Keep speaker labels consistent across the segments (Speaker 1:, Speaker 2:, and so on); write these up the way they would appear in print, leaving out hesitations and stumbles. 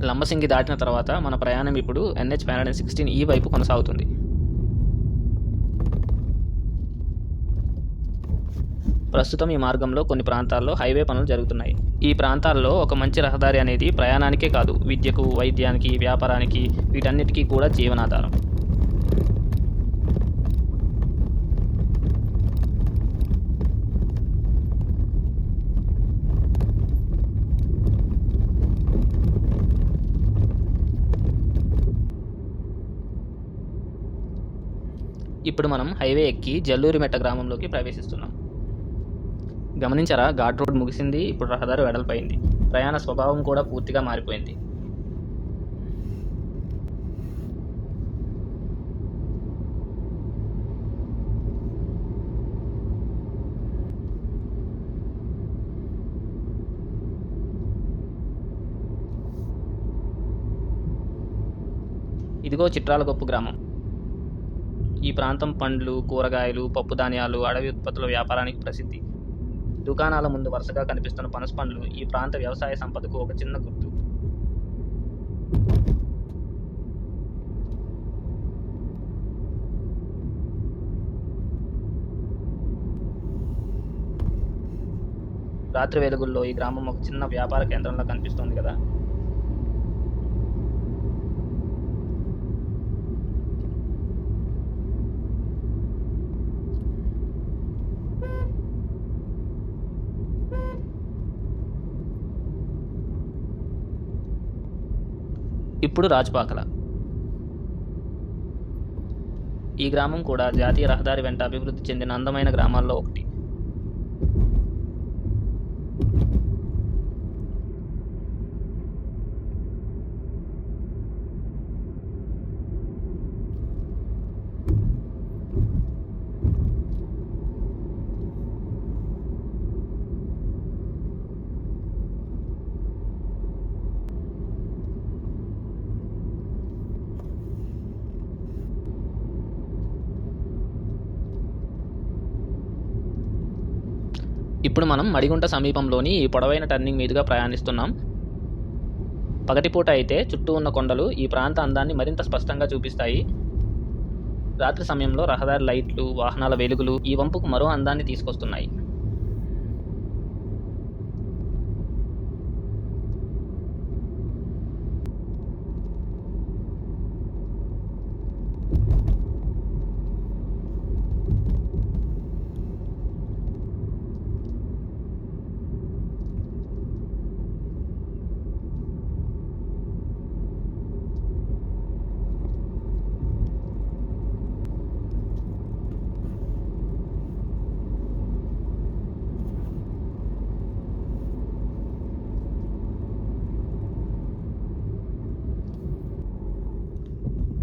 Speaker 1: లంబసింగి దాటిన తర్వాత మన ప్రయాణం ఇప్పుడు NH-516 వైపు కొనసాగుతుంది. ప్రస్తుతం ఈ మార్గంలో కొన్ని ప్రాంతాల్లో హైవే పనులు జరుగుతున్నాయి. ఈ ప్రాంతాల్లో ఒక మంచి రహదారి అనేది ప్రయాణానికే కాదు, విద్యకు, వైద్యానికి, వ్యాపారానికి, వీటన్నిటికీ కూడా జీవనాధారం. ఇప్పుడు మనం హైవే ఎక్కి జల్లూరిమెట్ట గ్రామంలోకి ప్రవేశిస్తున్నాం. గమనించరా, ఘాట్ రోడ్ ముగిసింది, ఇప్పుడు రహదారి వెడల్పైంది. ప్రయాణ స్వభావం కూడా పూర్తిగా మారిపోయింది. ఇదిగో చిట్రాలగొప్పు గ్రామం. ఈ ప్రాంతం పండ్లు, కూరగాయలు, పప్పుధాన్యాలు, అడవి ఉత్పత్తుల వ్యాపారానికి ప్రసిద్ధి. దుకాణాల ముందు వరుసగా కనిపిస్తున్న పనస పండ్లు ఈ ప్రాంత వ్యవసాయ సంపదకు ఒక చిన్న గుర్తు. రాత్రి వెలుగుల్లో ఈ గ్రామం ఒక చిన్న వ్యాపార కేంద్రంలా కనిపిస్తోంది కదా. ఇప్పుడు రాజపాకల. ఈ గ్రామం కూడా జాతీయ రహదారి వెంట అభివృద్ధి చెందిన అందమైన గ్రామాల్లో ఒకటి. ఇప్పుడు మనం మడిగుంట సమీపంలోని ఈ పొడవైన టర్నింగ్ మీదుగా ప్రయాణిస్తున్నాం. పగటిపూట అయితే చుట్టూ ఉన్న కొండలు ఈ ప్రాంత అందాన్ని మరింత స్పష్టంగా చూపిస్తాయి. రాత్రి సమయంలో రహదారి లైట్లు, వాహనాల వెలుగులు ఈ వంపుకు మరో అందాన్ని తీసుకొస్తున్నాయి.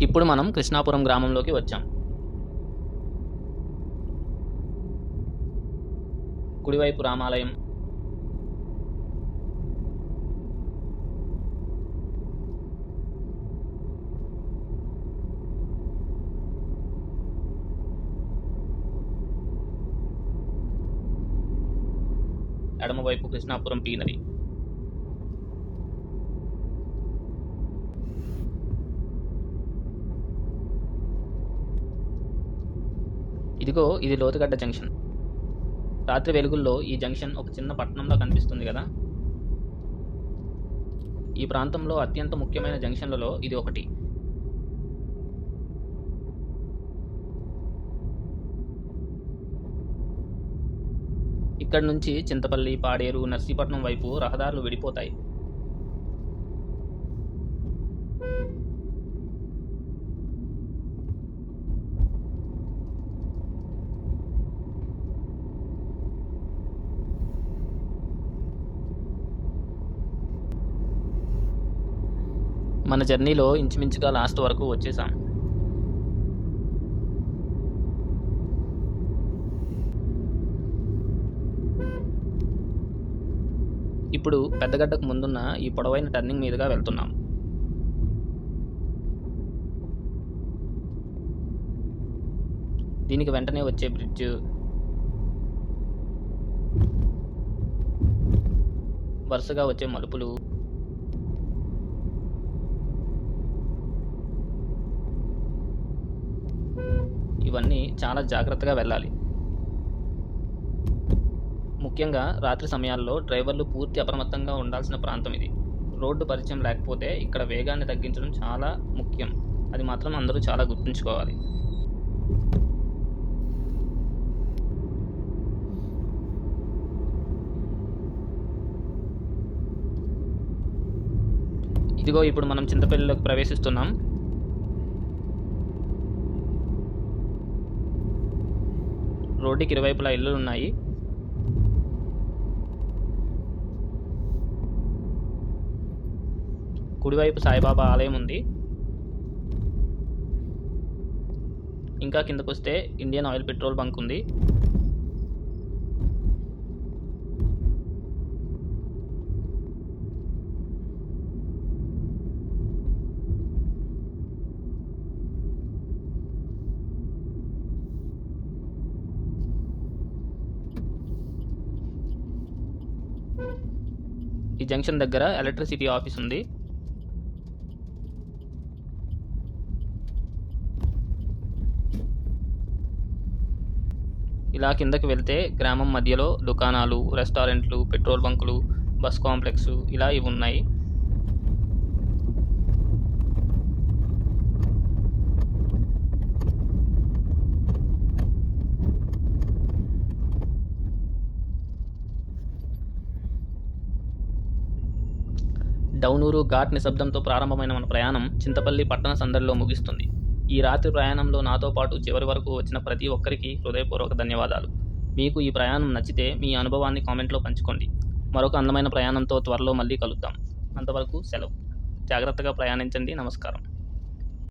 Speaker 1: ఇప్పుడు మనం కృష్ణాపురం గ్రామంలోకి వచ్చాం. కుడివైపు రామాలయం, ఎడమవైపు కృష్ణాపురం పీనరీ. ఇదిగో ఇది లోతుగడ్డ జంక్షన్. రాత్రి వెలుగుల్లో ఈ జంక్షన్ ఒక చిన్న పట్టణంలో కనిపిస్తుంది కదా. ఈ ప్రాంతంలో అత్యంత ముఖ్యమైన జంక్షన్లలో ఇది ఒకటి. ఇక్కడ నుంచి చింతపల్లి, పాడేరు, నర్సీపట్నం వైపు రహదారులు విడిపోతాయి. మన జర్నీలో ఇంచుమించుగా లాస్ట్ వరకు వచ్చేసాం. ఇప్పుడు పెద్దగడ్డకు ముందున్న ఈ పొడవైన టర్నింగ్ మీదుగా వెళ్తున్నాం. దీనికి వెంటనే వచ్చే బ్రిడ్జ్, వరుసగా వచ్చే మలుపులు, ఇవన్నీ చాలా జాగ్రత్తగా వెళ్ళాలి. ముఖ్యంగా రాత్రి సమయాల్లో డ్రైవర్లు పూర్తి అప్రమత్తంగా ఉండాల్సిన ప్రాంతం ఇది. రోడ్డు పరిచయం లేకపోతే ఇక్కడ వేగాన్ని తగ్గించడం చాలా ముఖ్యం. అది మాత్రం అందరూ చాలా గుర్తుంచుకోవాలి. ఇదిగో ఇప్పుడు మనం చింతపల్లిలోకి ప్రవేశిస్తున్నాం. రోడ్డుకి ఇరువైపులా ఇల్లులు ఉన్నాయి. కుడివైపు సాయిబాబా ఆలయం ఉంది. ఇంకా కిందకు వస్తే ఇండియన్ ఆయిల్ పెట్రోల్ బంక్ ఉంది. ఈ జంక్షన్ దగ్గర ఎలక్ట్రిసిటీ ఆఫీస్ ఉంది. ఇలా కిందకి వెళ్తే గ్రామం మధ్యలో దుకాణాలు, రెస్టారెంట్లు, పెట్రోల్ బంకులు, బస్ కాంప్లెక్స్ ఇలా ఇవి ఉన్నాయి. డౌనూరు ఘాట్ నిశ్శబ్దంతో ప్రారంభమైన మన ప్రయాణం చింతపల్లి పట్టణ సందడిలో ముగిస్తుంది. ఈ రాత్రి ప్రయాణంలో నాతో పాటు చివరి వరకు వచ్చిన ప్రతి ఒక్కరికి హృదయపూర్వక ధన్యవాదాలు. మీకు ఈ ప్రయాణం నచ్చితే మీ అనుభవాన్ని కామెంట్లో పంచుకోండి. మరొక అందమైన ప్రయాణంతో త్వరలో మళ్ళీ కలుద్దాం. అంతవరకు సెలవు. జాగ్రత్తగా ప్రయాణించండి. నమస్కారం.